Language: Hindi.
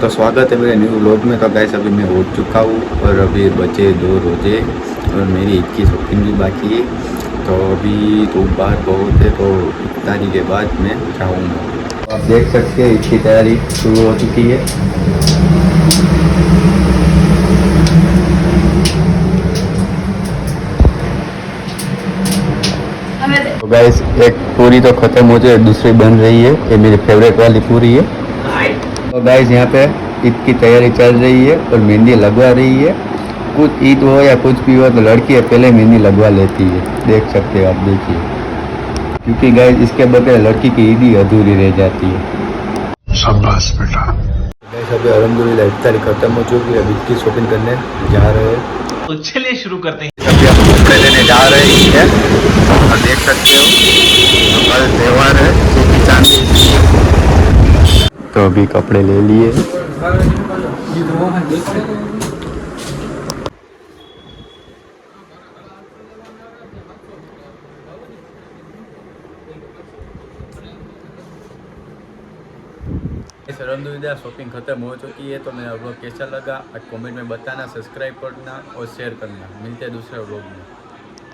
तो स्वागत है मेरे न्यू व्लॉग में। तो गाइस अभी मैं उठ चुका हूँ और अभी बचे 2 रोजे और मेरी ईद की शॉपिंग भी बाकी है। तो अभी तो बाहर बहुत है, तो इफ्तारी के बाद मैं जाऊँगा। आप देख सकते हैं ईद की तैयारी शुरू हो चुकी है। तो गाइस एक पूरी तो ख़त्म हो जाए, दूसरी बन रही है। ये मेरी फेवरेट वाली पूरी है। तो गाइस यहाँ पे ईद की तैयारी चल रही है और मेहंदी लगवा रही है। कुछ ईद हो या कुछ भी हो तो लड़की पहले मेहंदी लगवा लेती है। देख सकते हैं आप, देखिए, क्योंकि गाइस इसके बगैर लड़की की ईद ही अधूरी रह जाती है। शाबाश बेटा। गाइस अभी अल्हम्दुलिल्लाह इफ्तारी खत्म हो चुकी है। अभी ईद की शॉपिंग करने जा रहे हैं। तो चलिए शुरू करते हैं। अभी हम कपड़े लेने जा रहे हैं और देख सकते हो कल त्यौहार है, सोने चांदी। तो अभी कपड़े ले लिए। अल्हम्दुलिल्लाह शॉपिंग ख़त्म हो चुकी है। तो मेरा व्लॉग कैसा लगा आज कमेंट में बताना, सब्सक्राइब करना और शेयर करना। मिलते हैं दूसरे व्लॉग में।